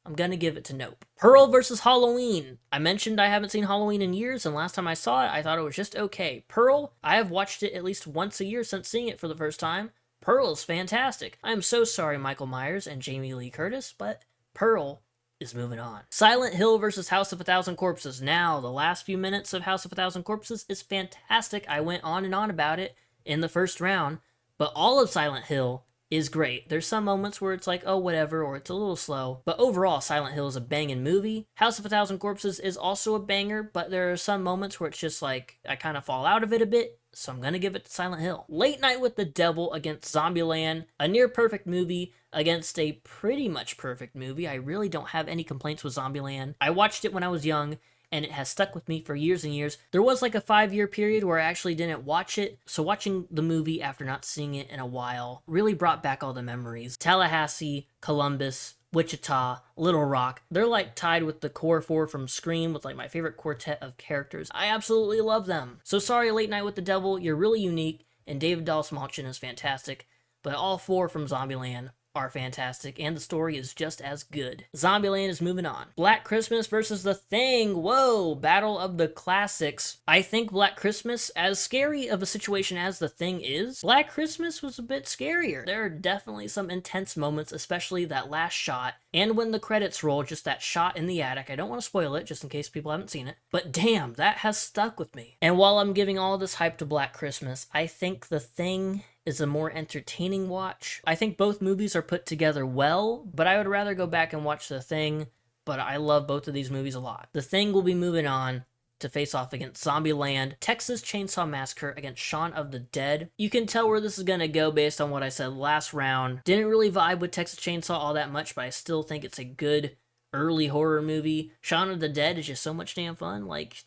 I'm gonna give it to Nope. Pearl versus Halloween. I mentioned I haven't seen Halloween in years, and last time I saw it, I thought it was just okay. Pearl, I have watched it at least once a year since seeing it for the first time. Pearl is fantastic. I am so sorry, Michael Myers and Jamie Lee Curtis, but Pearl is moving on. Silent Hill versus House of a Thousand Corpses. Now, the last few minutes of House of a Thousand Corpses is fantastic. I went on and on about it in the first round, but all of Silent Hill is great. There's some moments where it's like, oh, whatever, or it's a little slow, but overall, Silent Hill is a banging movie. House of a Thousand Corpses is also a banger, but there are some moments where it's just like, I kind of fall out of it a bit, so I'm gonna give it to Silent Hill. Late Night with the Devil against Zombieland, a near-perfect movie against a pretty much perfect movie. I really don't have any complaints with Zombieland. I watched it when I was young, and it has stuck with me for years and years. There was like a 5-year period where I actually didn't watch it, so watching the movie after not seeing it in a while really brought back all the memories. Tallahassee, Columbus, Wichita, Little Rock, they're like tied with the core 4 from Scream with like my favorite quartet of characters. I absolutely love them. So sorry, Late Night with the Devil, you're really unique, and David Dastmalchian is fantastic, but all 4 from Zombieland are fantastic, and the story is just as good. Zombieland is moving on. Black Christmas versus The Thing. Whoa, battle of the classics. I think Black Christmas, as scary of a situation as The Thing is, Black Christmas was a bit scarier. There are definitely some intense moments, especially that last shot, and when the credits roll, just that shot in the attic. I don't want to spoil it, just in case people haven't seen it, but damn, that has stuck with me. And while I'm giving all this hype to Black Christmas, I think The Thing is a more entertaining watch. I think both movies are put together well, but I would rather go back and watch The Thing, but I love both of these movies a lot. The Thing will be moving on to face off against Zombieland, Texas Chainsaw Massacre against Shaun of the Dead. You can tell where this is gonna go based on what I said last round. Didn't really vibe with Texas Chainsaw all that much, but I still think it's a good early horror movie. Shaun of the Dead is just so much damn fun. Like,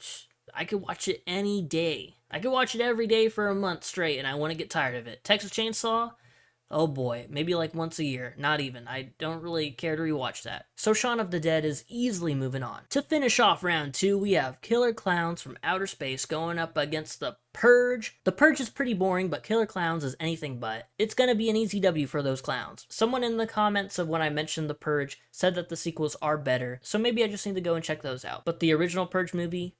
I could watch it any day. I could watch it every day for a month straight and I wouldn't get tired of it. Texas Chainsaw, oh boy, maybe like once a year. Not even. I don't really care to rewatch that. So Shaun of the Dead is easily moving on. To finish off round 2, we have Killer Clowns from Outer Space going up against The Purge. The Purge is pretty boring, but Killer Clowns is anything but. It's gonna be an easy W for those clowns. Someone in the comments of when I mentioned The Purge said that the sequels are better, so maybe I just need to go and check those out. But the original Purge movie,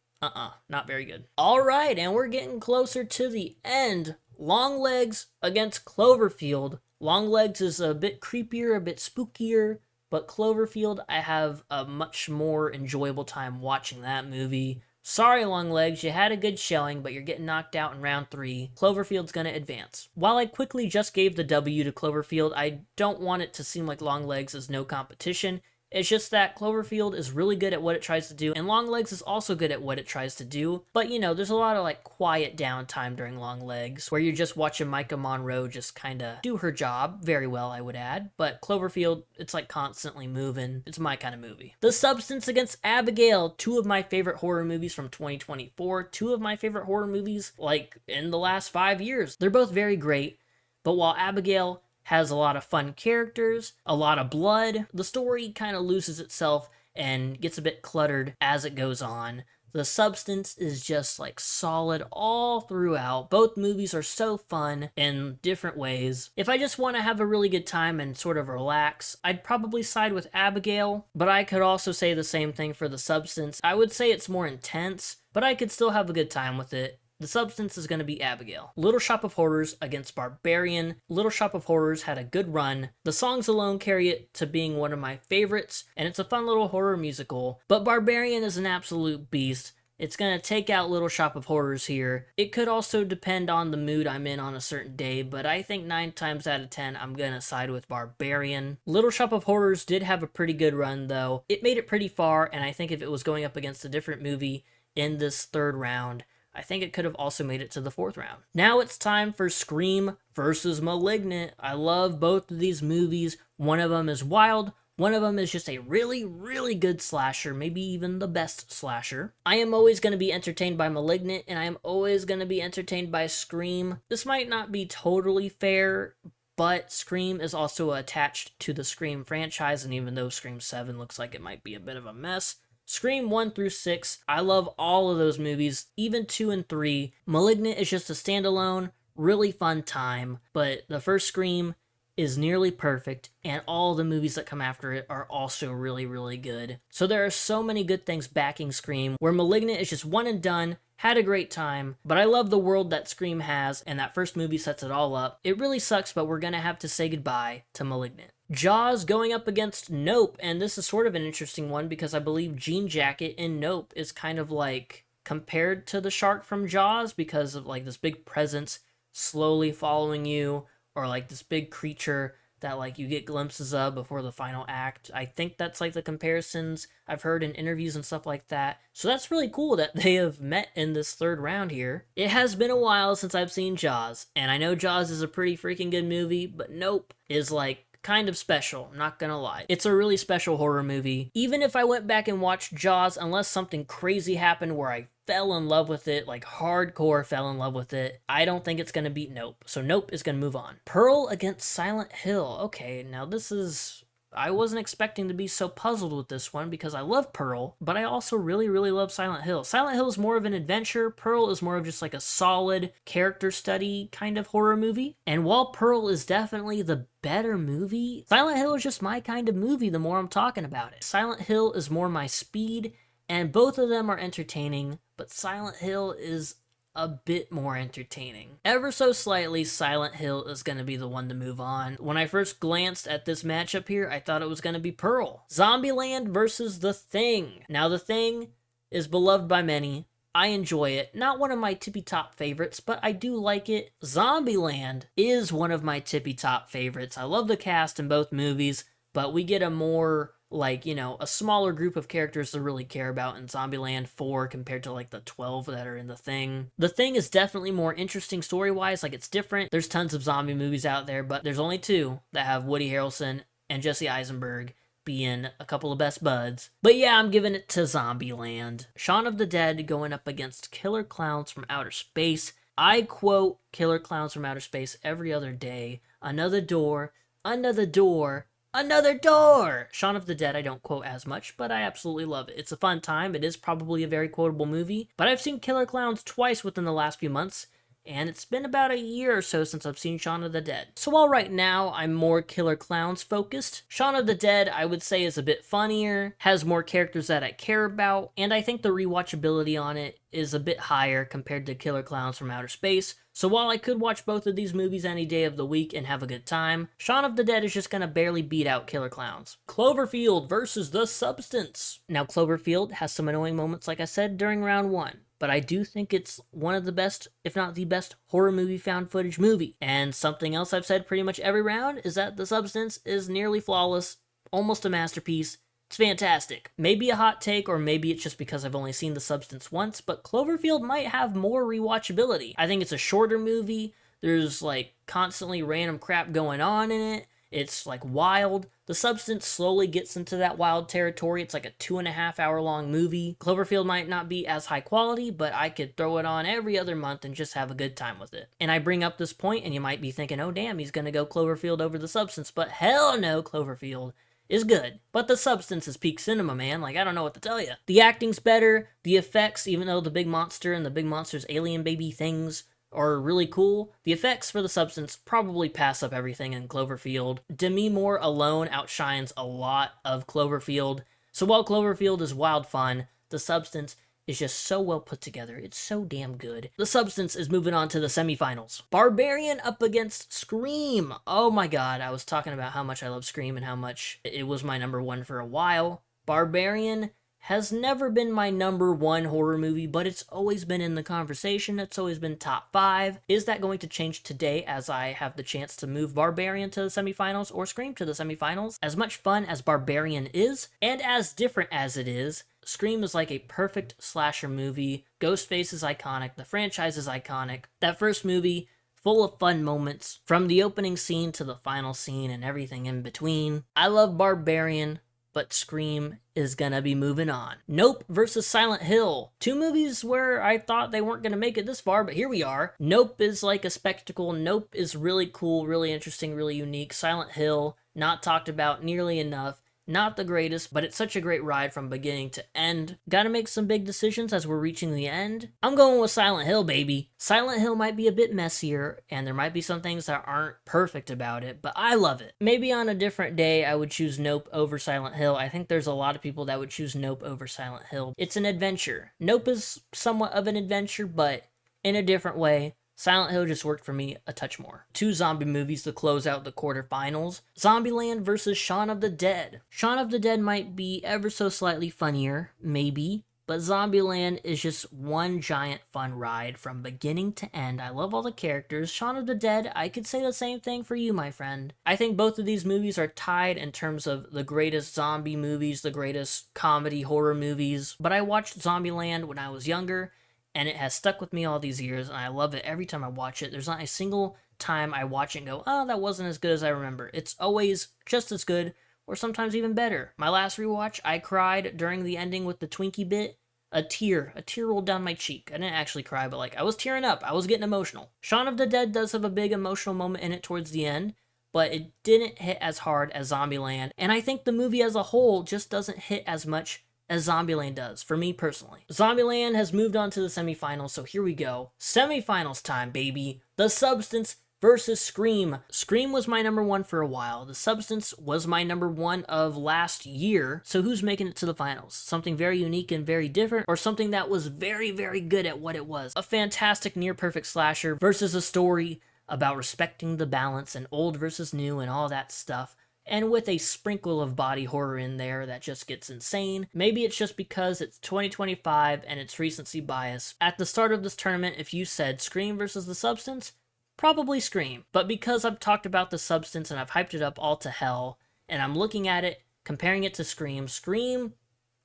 not very good. Alright, and we're getting closer to the end. Longlegs against Cloverfield. Longlegs is a bit creepier, a bit spookier, but Cloverfield, I have a much more enjoyable time watching that movie. Sorry, Longlegs, you had a good showing, but you're getting knocked out in round 3. Cloverfield's gonna advance. While I quickly just gave the W to Cloverfield, I don't want it to seem like Longlegs is no competition. It's just that Cloverfield is really good at what it tries to do, and Longlegs is also good at what it tries to do. But, you know, there's a lot of, like, quiet downtime during Longlegs, where you're just watching Micah Monroe just kinda do her job, very well, I would add. But Cloverfield, it's, like, constantly moving. It's my kind of movie. The Substance against Abigail, 2 of my favorite horror movies from 2024, 2 of my favorite horror movies, like, in the last 5 years. They're both very great, but while Abigail has a lot of fun characters, a lot of blood, the story kind of loses itself and gets a bit cluttered as it goes on. The Substance is just like solid all throughout. Both movies are so fun in different ways. If I just want to have a really good time and sort of relax, I'd probably side with Abigail, but I could also say the same thing for The Substance. I would say it's more intense, but I could still have a good time with it. The Substance is going to be Abigail. Little Shop of Horrors against Barbarian. Little Shop of Horrors had a good run. The songs alone carry it to being one of my favorites, and it's a fun little horror musical. But Barbarian is an absolute beast. It's going to take out Little Shop of Horrors here. It could also depend on the mood I'm in on a certain day, but I think 9 times out of 10, I'm going to side with Barbarian. Little Shop of Horrors did have a pretty good run, though. It made it pretty far, and I think if it was going up against a different movie in this 3rd round, I think it could have also made it to the 4th round. Now it's time for Scream versus Malignant. I love both of these movies. One of them is wild. One of them is just a really, really good slasher, maybe even the best slasher. I am always going to be entertained by Malignant, and I am always going to be entertained by Scream. This might not be totally fair, but Scream is also attached to the Scream franchise, and even though Scream 7 looks like it might be a bit of a mess, Scream 1 through 6, I love all of those movies, even 2 and 3. Malignant is just a standalone, really fun time, but the first Scream is nearly perfect, and all the movies that come after it are also really, really good. So there are so many good things backing Scream, where Malignant is just one and done, had a great time, but I love the world that Scream has, and that first movie sets it all up. It really sucks, but we're gonna have to say goodbye to Malignant. Jaws going up against Nope, and this is sort of an interesting one because I believe Jean Jacket in Nope is kind of like compared to the shark from Jaws because of like this big presence slowly following you, or like this big creature that like you get glimpses of before the final act. I think that's like the comparisons I've heard in interviews and stuff like that. So that's really cool that they have met in this 3rd round here. It has been a while since I've seen Jaws, and I know Jaws is a pretty freaking good movie, but Nope is like kind of special, I'm not gonna lie. It's a really special horror movie. Even if I went back and watched Jaws, unless something crazy happened where I fell in love with it, like hardcore fell in love with it, I don't think it's gonna beat Nope. So Nope is gonna move on. Pearl against Silent Hill. Okay, now this is... I wasn't expecting to be so puzzled with this one because I love Pearl, but I also really, really love Silent Hill. Silent Hill is more of an adventure. Pearl is more of just like a solid character study kind of horror movie. And while Pearl is definitely the better movie, Silent Hill is just my kind of movie the more I'm talking about it. Silent Hill is more my speed, and both of them are entertaining, but Silent Hill is a bit more entertaining. Ever so slightly, Silent Hill is going to be the one to move on. When I first glanced at this matchup here, I thought it was going to be Pearl. Zombieland versus The Thing. Now, The Thing is beloved by many. I enjoy it. Not one of my tippy-top favorites, but I do like it. Zombieland is one of my tippy-top favorites. I love the cast in both movies, but we get a more... like, you know, a smaller group of characters to really care about in Zombieland 4 compared to, like, the 12 that are in The Thing. The Thing is definitely more interesting story-wise, like, it's different. There's tons of zombie movies out there, but there's only 2 that have Woody Harrelson and Jesse Eisenberg being a couple of best buds. But yeah, I'm giving it to Zombieland. Shaun of the Dead going up against Killer Clowns from Outer Space. I quote Killer Clowns from Outer Space every other day. Another door, another door, another door! Shaun of the Dead I don't quote as much, but I absolutely love it. It's a fun time. It is probably a very quotable movie, but I've seen Killer Clowns twice within the last few months, and it's been about a year or so since I've seen Shaun of the Dead. So while right now I'm more Killer Clowns focused, Shaun of the Dead I would say is a bit funnier, has more characters that I care about, and I think the rewatchability on it is a bit higher compared to Killer Clowns from Outer Space. So while I could watch both of these movies any day of the week and have a good time, Shaun of the Dead is just gonna barely beat out Killer Clowns. Cloverfield versus The Substance. Now Cloverfield has some annoying moments like I said during round 1. But I do think it's one of the best, if not the best, horror movie found footage movie. And something else I've said pretty much every round is that The Substance is nearly flawless, almost a masterpiece. It's fantastic. Maybe a hot take, or maybe it's just because I've only seen The Substance once, but Cloverfield might have more rewatchability. I think it's a shorter movie. There's like constantly random crap going on in it. It's like wild. The Substance slowly gets into that wild territory. It's like a 2.5 hour long movie. Cloverfield might not be as high quality, but I could throw it on every other month and just have a good time with it. And I bring up this point and you might be thinking, oh damn, he's gonna go Cloverfield over The Substance, but hell no, Cloverfield is good. But The Substance is peak cinema, man. Like, I don't know what to tell you. The acting's better, the effects, even though the big monster and the big monster's alien baby things are really cool, the effects for The Substance probably pass up everything in Cloverfield. Demi Moore alone outshines a lot of Cloverfield. So while Cloverfield is wild fun, The Substance is just so well put together. It's so damn good. The Substance is moving on to the semifinals. Barbarian up against Scream. Oh my god, I was talking about how much I love Scream and how much it was my number 1 for a while. Barbarian has never been my number 1 horror movie, but it's always been in the conversation. It's always been top 5. Is that going to change today as I have the chance to move Barbarian to the semifinals or Scream to the semifinals? As much fun as Barbarian is, and as different as it is, Scream is like a perfect slasher movie. Ghostface is iconic. The franchise is iconic. That first movie, full of fun moments, from the opening scene to the final scene and everything in between. I love Barbarian, but Scream is gonna be moving on. Nope versus Silent Hill. Two movies where I thought they weren't gonna make it this far, but here we are. Nope is like a spectacle. Nope is really cool, really interesting, really unique. Silent Hill, not talked about nearly enough. Not the greatest, but it's such a great ride from beginning to end. Gotta make some big decisions as we're reaching the end. I'm going with Silent Hill, baby. Silent Hill might be a bit messier, and there might be some things that aren't perfect about it, but I love it. Maybe on a different day, I would choose Nope over Silent Hill. I think there's a lot of people that would choose Nope over Silent Hill. It's an adventure. Nope is somewhat of an adventure, but in a different way. Silent Hill just worked for me a touch more. Two zombie movies to close out the quarterfinals. Zombieland versus Shaun of the Dead. Shaun of the Dead might be ever so slightly funnier, maybe, but Zombieland is just one giant fun ride from beginning to end. I love all the characters. Shaun of the Dead, I could say the same thing for you, my friend. I think both of these movies are tied in terms of the greatest zombie movies, the greatest comedy horror movies, but I watched Zombieland when I was younger, and it has stuck with me all these years, and I love it every time I watch it. There's not a single time I watch it and go, oh, that wasn't as good as I remember. It's always just as good, or sometimes even better. My last rewatch, I cried during the ending with the Twinkie bit. A tear rolled down my cheek. I didn't actually cry, but like, I was tearing up. I was getting emotional. Shaun of the Dead does have a big emotional moment in it towards the end, but it didn't hit as hard as Zombieland, and I think the movie as a whole just doesn't hit as much as Zombieland does, for me personally. Zombieland has moved on to the semifinals, so here we go. Semifinals time, baby. The Substance versus Scream. Scream was my number one for a while. The Substance was my number one of last year, so who's making it to the finals? Something very unique and very different, or something that was very, very good at what it was? A fantastic near-perfect slasher versus a story about respecting the balance and old versus new and all that stuff, and with a sprinkle of body horror in there that just gets insane. Maybe it's just because it's 2025 and it's recency bias. At the start of this tournament, if you said Scream versus The Substance, probably Scream. But because I've talked about The Substance and I've hyped it up all to hell, and I'm looking at it, comparing it to Scream, Scream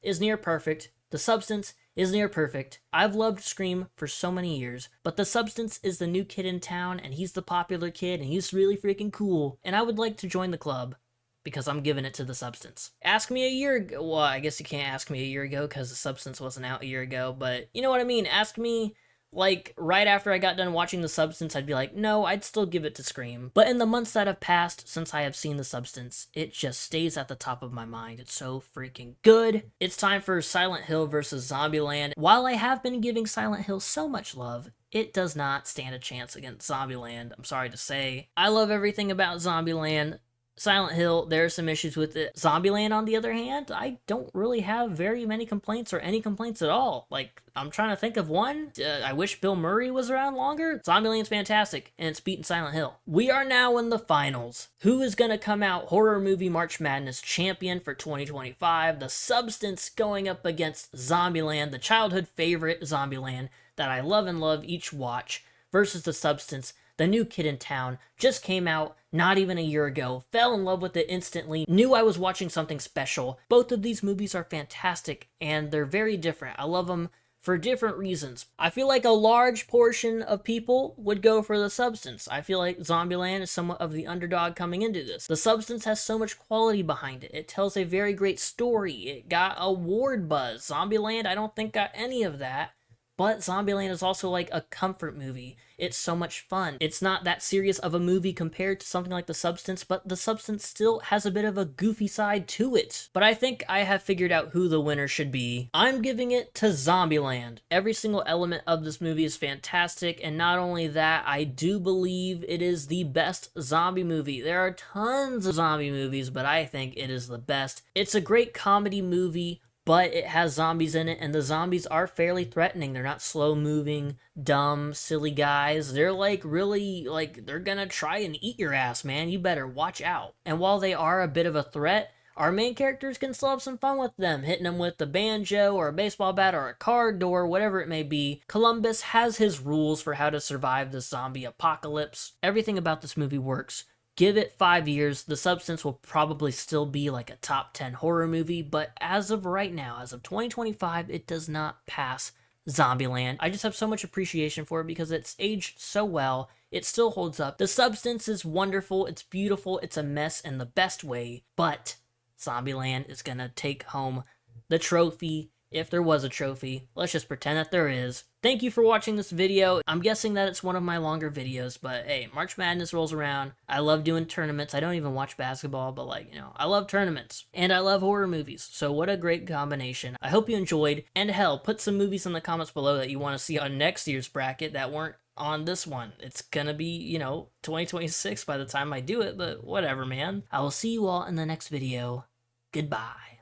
is near perfect. The Substance is near perfect. I've loved Scream for so many years, but The Substance is the new kid in town, and he's the popular kid, and he's really freaking cool, and I would like to join the club, because I'm giving it to The Substance. Ask me a year ago. Well, I guess you can't ask me a year ago because The Substance wasn't out a year ago, but you know what I mean? Ask me, like, right after I got done watching The Substance, I'd be like, no, I'd still give it to Scream. But in the months that have passed since I have seen The Substance, it just stays at the top of my mind. It's so freaking good. It's time for Silent Hill versus Zombieland. While I have been giving Silent Hill so much love, it does not stand a chance against Zombieland, I'm sorry to say. I love everything about Zombieland. Silent Hill, there are some issues with it. Zombieland, on the other hand, I don't really have very many complaints or any complaints at all. Like, I'm trying to think of one. I wish Bill Murray was around longer. Zombieland's fantastic, and it's beating Silent Hill. We are now in the finals. Who is going to come out Horror Movie March Madness champion for 2025? The Substance going up against Zombieland, the childhood favorite Zombieland that I love and love each watch, versus The Substance, the new kid in town, just came out not even a year ago, fell in love with it instantly, knew I was watching something special. Both of these movies are fantastic, and they're very different. I love them for different reasons. I feel like a large portion of people would go for The Substance. I feel like Zombieland is somewhat of the underdog coming into this. The Substance has so much quality behind it. It tells a very great story. It got award buzz. Zombieland, I don't think got any of that. But Zombieland is also like a comfort movie. It's so much fun. It's not that serious of a movie compared to something like The Substance, but The Substance still has a bit of a goofy side to it. But I think I have figured out who the winner should be. I'm giving it to Zombieland. Every single element of this movie is fantastic, and not only that, I do believe it is the best zombie movie. There are tons of zombie movies, but I think it is the best. It's a great comedy movie, but it has zombies in it, and the zombies are fairly threatening. They're not slow-moving, dumb, silly guys. They're like really, like, they're gonna try and eat your ass, man. You better watch out. And while they are a bit of a threat, our main characters can still have some fun with them, hitting them with the banjo or a baseball bat or a car door, whatever it may be. Columbus has his rules for how to survive the zombie apocalypse. Everything about this movie works Give it 5 years, The Substance will probably still be like a top 10 horror movie, but as of right now, as of 2025, it does not pass Zombieland. I just have so much appreciation for it because it's aged so well. It still holds up. The Substance is wonderful, it's beautiful, it's a mess in the best way, but Zombieland is gonna take home the trophy. If there was a trophy, let's just pretend that there is. Thank you for watching this video. I'm guessing that it's one of my longer videos, but hey, March Madness rolls around. I love doing tournaments. I don't even watch basketball, but like, I love tournaments. And I love horror movies, so what a great combination. I hope you enjoyed, and hell, put some movies in the comments below that you want to see on next year's bracket that weren't on this one. It's gonna be, 2026 by the time I do it, but whatever, man. I will see you all in the next video. Goodbye.